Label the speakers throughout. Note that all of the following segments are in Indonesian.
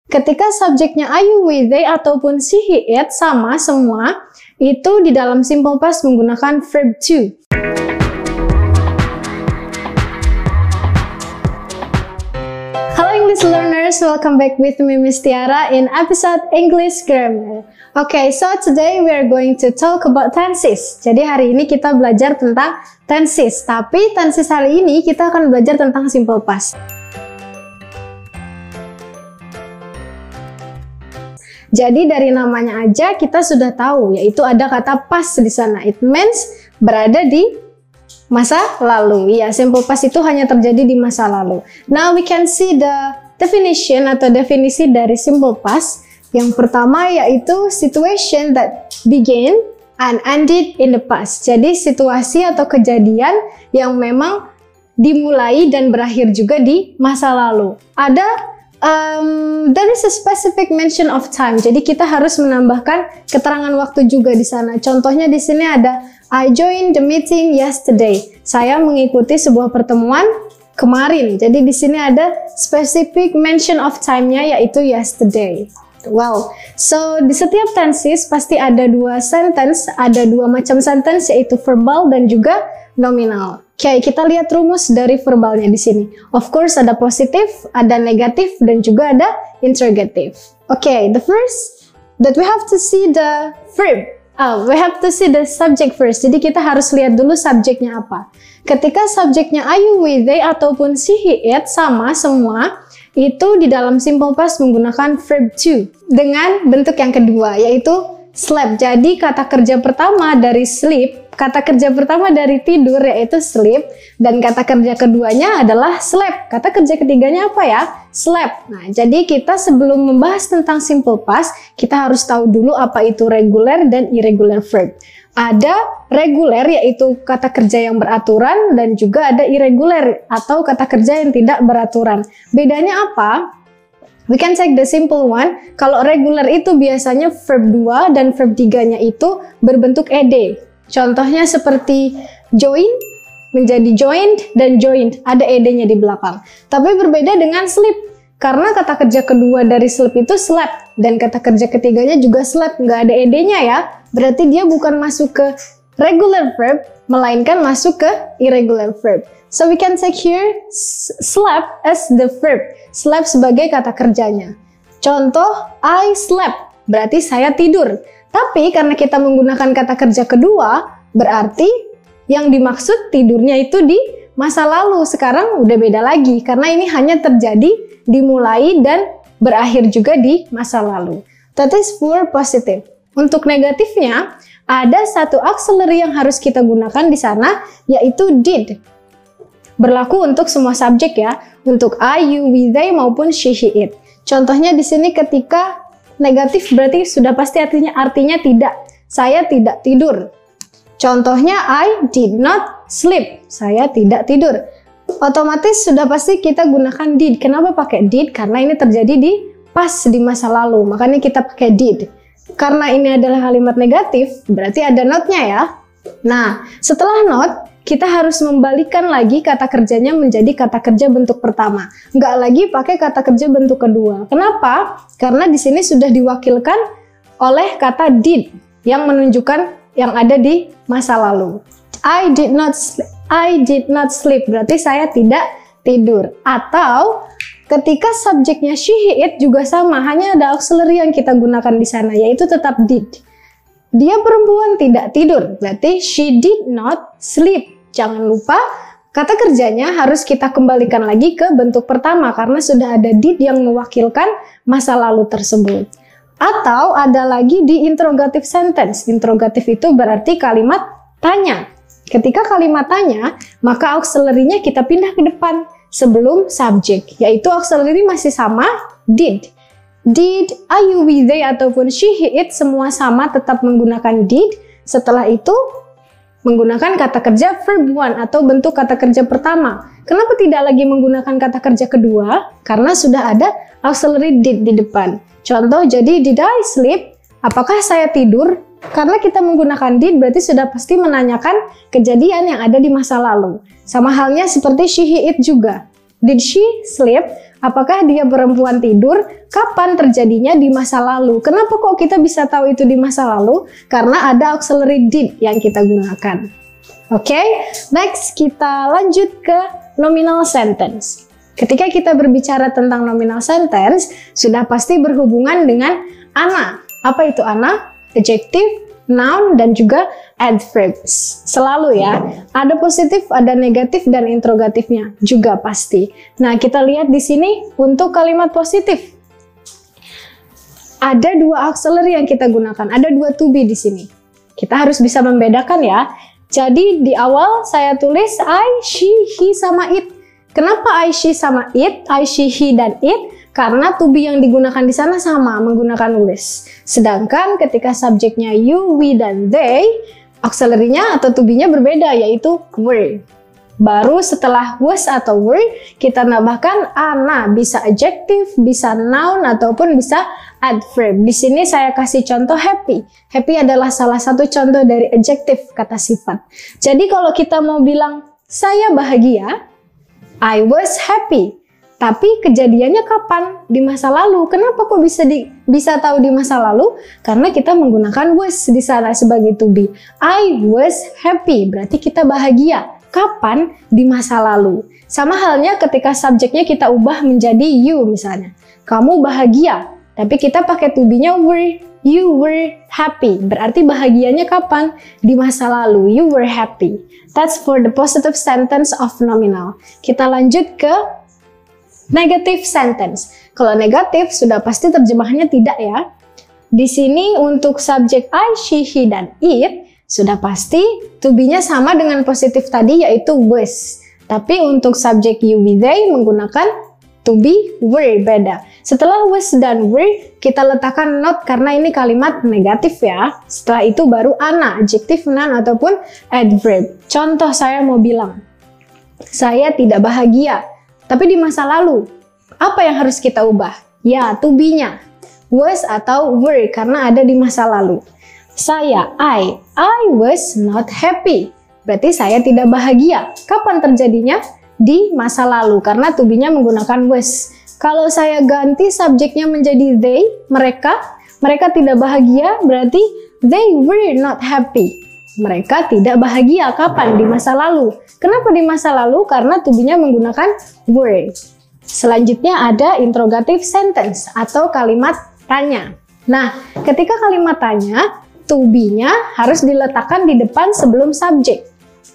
Speaker 1: Ketika subjeknya I, you, we, they, ataupun she, he, it sama semua, itu di dalam simple past menggunakan verb to. Hello English learners, welcome back with me Miss Tiara in episode English Grammar. Okay, so today we are going to talk about tenses. Jadi hari ini kita belajar tentang tenses, tapi tenses hari ini kita akan belajar tentang simple past. Jadi dari namanya aja kita sudah tahu, yaitu ada kata past di sana. It means berada di masa lalu. Ya, simple past itu hanya terjadi di masa lalu. Now we can see the definition atau definisi dari simple past. Yang pertama yaitu situation that began and ended in the past. Jadi situasi atau kejadian yang memang dimulai dan berakhir juga di masa lalu. There is a specific mention of time. Jadi kita harus menambahkan keterangan waktu juga di sana. Contohnya di sini ada I joined the meeting yesterday. Saya mengikuti sebuah pertemuan kemarin. Jadi di sini ada specific mention of time-nya yaitu yesterday. Wow. So di setiap tenses pasti ada dua sentence, ada dua macam sentence yaitu verbal dan juga nominal. Oke, kita lihat rumus dari verbalnya di sini. Of course ada positif, ada negatif dan juga ada interrogative. Oke, the first that we have to see the verb. We have to see the subject first. Jadi kita harus lihat dulu subjeknya apa. Ketika subjeknya I, you, we, they ataupun she, he, it sama semua, itu di dalam simple past menggunakan verb to dengan bentuk yang kedua yaitu slept. Jadi kata kerja pertama dari sleep, kata kerja pertama dari tidur yaitu sleep, dan kata kerja keduanya adalah slept. Kata kerja ketiganya apa ya? Slept. Nah, jadi kita sebelum membahas tentang simple past, kita harus tahu dulu apa itu regular dan irregular verb. Ada reguler yaitu kata kerja yang beraturan dan juga ada irregular atau kata kerja yang tidak beraturan. Bedanya apa? We can take the simple one. Kalau regular itu biasanya verb 2 dan verb 3-nya itu berbentuk ed. Contohnya seperti join menjadi joined dan joined, ada ed-nya di belakang. Tapi berbeda dengan sleep. Karena kata kerja kedua dari sleep itu slept dan kata kerja ketiganya juga slept, nggak ada ed-nya ya. Berarti dia bukan masuk ke regular verb, melainkan masuk ke irregular verb. So we can take here slept as the verb. Slept sebagai kata kerjanya. Contoh, I slept, berarti saya tidur. Tapi karena kita menggunakan kata kerja kedua, berarti yang dimaksud tidurnya itu di masa lalu. Sekarang udah beda lagi, karena ini hanya terjadi dimulai dan berakhir juga di masa lalu. That is for positive. Untuk negatifnya, ada satu auxiliary yang harus kita gunakan di sana, yaitu did. Berlaku untuk semua subjek ya, untuk I, you, we, they maupun she, he, it. Contohnya di sini ketika negatif berarti sudah pasti artinya tidak. Saya tidak tidur. Contohnya I did not sleep. Saya tidak tidur. Otomatis sudah pasti kita gunakan did. Kenapa pakai did? Karena ini terjadi di past, di masa lalu. Makanya kita pakai did. Karena ini adalah kalimat negatif, berarti ada not-nya ya. Nah, setelah not, kita harus membalikan lagi kata kerjanya menjadi kata kerja bentuk pertama. Nggak lagi pakai kata kerja bentuk kedua. Kenapa? Karena di sini sudah diwakilkan oleh kata did yang menunjukkan yang ada di masa lalu. I did not sleep, berarti saya tidak tidur. Atau ketika subjeknya she, he, it juga sama, hanya ada auxiliary yang kita gunakan di sana, yaitu tetap did. Dia perempuan tidak tidur, berarti she did not sleep. Jangan lupa, kata kerjanya harus kita kembalikan lagi ke bentuk pertama, karena sudah ada did yang mewakilkan masa lalu tersebut. Atau ada lagi di interrogative sentence. Interrogative itu berarti kalimat tanya. Ketika kalimat tanya, maka auxiliary-nya kita pindah ke depan sebelum subjek, yaitu auxiliary masih sama, did. Did, I, you, we, they, ataupun she, he, it, semua sama tetap menggunakan did. Setelah itu, menggunakan kata kerja verb 1 atau bentuk kata kerja pertama. Kenapa tidak lagi menggunakan kata kerja kedua? Karena sudah ada auxiliary did di depan. Contoh, jadi did I sleep? Apakah saya tidur? Karena kita menggunakan did berarti sudah pasti menanyakan kejadian yang ada di masa lalu. Sama halnya seperti she, he, it juga. Did she sleep? Apakah dia perempuan tidur? Kapan terjadinya? Di masa lalu. Kenapa kok kita bisa tahu itu di masa lalu? Karena ada auxiliary did yang kita gunakan. Oke, next kita lanjut ke nominal sentence. Ketika kita berbicara tentang nominal sentence, sudah pasti berhubungan dengan ana. Apa itu ana? Adjective, noun, dan juga adverbs. Selalu ya, ada positif, ada negatif, dan interrogatifnya juga pasti. Nah, kita lihat di sini untuk kalimat positif. Ada dua auxiliary yang kita gunakan, ada dua to be di sini. Kita harus bisa membedakan ya. Jadi di awal saya tulis I, she, he, sama it. Kenapa I, she, sama it, I, she, he, dan it? Karena to be yang digunakan di sana sama, menggunakan was. Sedangkan ketika subjeknya you, we, dan they, auxiliary-nya atau to be-nya berbeda, yaitu were. Baru setelah was atau were, kita nambahkan ana, bisa adjective, bisa noun, ataupun bisa adverb. Di sini saya kasih contoh happy. Happy adalah salah satu contoh dari adjective, kata sifat. Jadi kalau kita mau bilang, saya bahagia, I was happy. Tapi kejadiannya kapan? Di masa lalu. Kenapa kok bisa tahu di masa lalu? Karena kita menggunakan was di sana sebagai to be. I was happy, berarti kita bahagia. Kapan? Di masa lalu. Sama halnya ketika subjeknya kita ubah menjadi you misalnya. Kamu bahagia, tapi kita pakai to be-nya were. You were happy, berarti bahagianya kapan? Di masa lalu, you were happy. That's for the positive sentence of nominal. Kita lanjut ke negative sentence. Kalau negatif sudah pasti terjemahannya tidak ya. Di sini untuk subjek I, she, he, dan it sudah pasti to be-nya sama dengan positif tadi yaitu was. Tapi untuk subjek you, we, they menggunakan to be, were, beda. Setelah was dan were kita letakkan not karena ini kalimat negatif ya. Setelah itu baru ana, adjective, noun, ataupun adverb. Contoh saya mau bilang, saya tidak bahagia. Tapi di masa lalu, apa yang harus kita ubah? Ya, to be-nya. Was atau were, karena ada di masa lalu. Saya, I was not happy. Berarti saya tidak bahagia. Kapan terjadinya? Di masa lalu, karena to be-nya menggunakan was. Kalau saya ganti subjeknya menjadi they, mereka tidak bahagia, berarti they were not happy. Mereka tidak bahagia. Kapan? Di masa lalu. Kenapa di masa lalu? Karena to be-nya menggunakan were. Selanjutnya ada interrogative sentence atau kalimat tanya. Nah, ketika kalimat tanya, to be-nya harus diletakkan di depan sebelum subjek.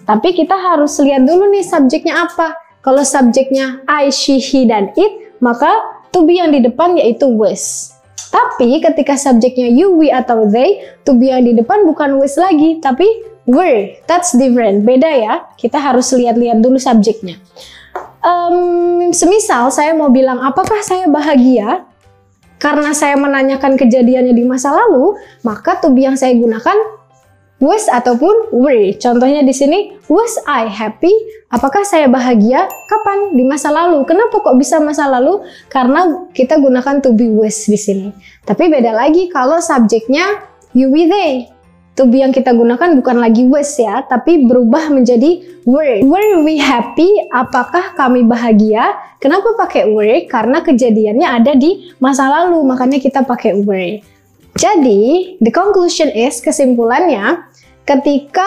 Speaker 1: Tapi kita harus lihat dulu nih subjeknya apa. Kalau subjeknya I, she, he, dan it, maka to be yang di depan yaitu was. Tapi ketika subjeknya you, we, atau they, to be yang di depan bukan was lagi, tapi were. That's different. Beda ya. Kita harus lihat-lihat dulu subjeknya. Semisal saya mau bilang, apakah saya bahagia? Karena saya menanyakan kejadiannya di masa lalu, maka to be yang saya gunakan was ataupun were. Contohnya di sini, was I happy? Apakah saya bahagia? Kapan? Di masa lalu. Kenapa kok bisa masa lalu? Karena kita gunakan to be was di sini. Tapi beda lagi kalau subjeknya you, we, they. To be yang kita gunakan bukan lagi was ya, tapi berubah menjadi were. Were we happy? Apakah kami bahagia? Kenapa pakai were? Karena kejadiannya ada di masa lalu, makanya kita pakai were. Jadi, the conclusion is, kesimpulannya, ketika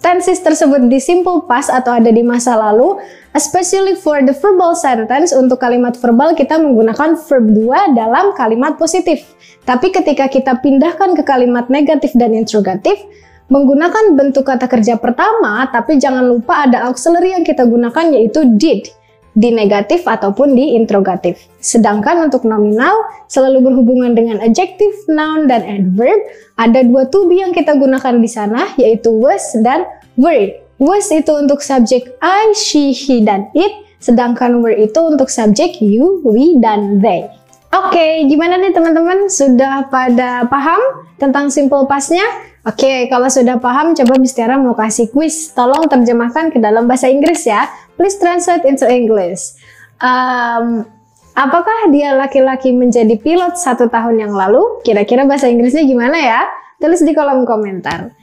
Speaker 1: tenses tersebut di simple past atau ada di masa lalu, especially for the verbal sentence, untuk kalimat verbal kita menggunakan verb 2 dalam kalimat positif. Tapi ketika kita pindahkan ke kalimat negatif dan interrogatif, menggunakan bentuk kata kerja pertama, tapi jangan lupa ada auxiliary yang kita gunakan yaitu did, di negatif ataupun di interrogatif. Sedangkan untuk nominal selalu berhubungan dengan adjective, noun, dan adverb. Ada dua to be yang kita gunakan di sana yaitu was dan were. Was itu untuk subjek I, she, he, dan it. Sedangkan were itu untuk subjek you, we, dan they. Oke, gimana nih teman-teman? Sudah pada paham tentang simple past-nya? Oke, kalau sudah paham, coba Miss Tiara mau kasih quiz. Tolong terjemahkan ke dalam bahasa Inggris ya. Please translate into English. Apakah dia laki-laki menjadi pilot 1 tahun yang lalu? Kira-kira bahasa Inggrisnya gimana ya? Tulis di kolom komentar.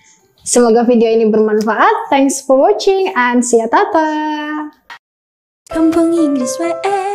Speaker 1: Semoga video ini bermanfaat. Thanks for watching and see ya, tata!
Speaker 2: Kampung Inggris WE.